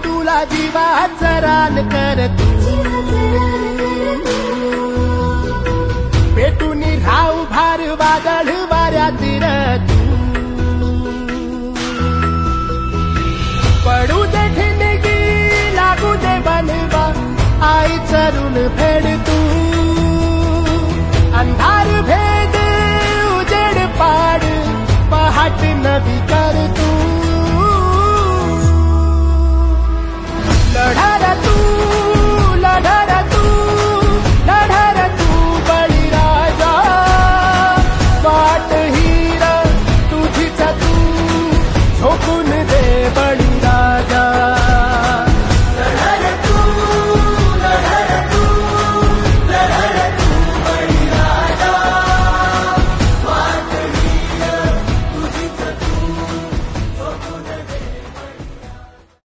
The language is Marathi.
तुला जीवाचं रान कर तू, पेटून राहू भार वादळ वाऱ्यातील तू, पडू दे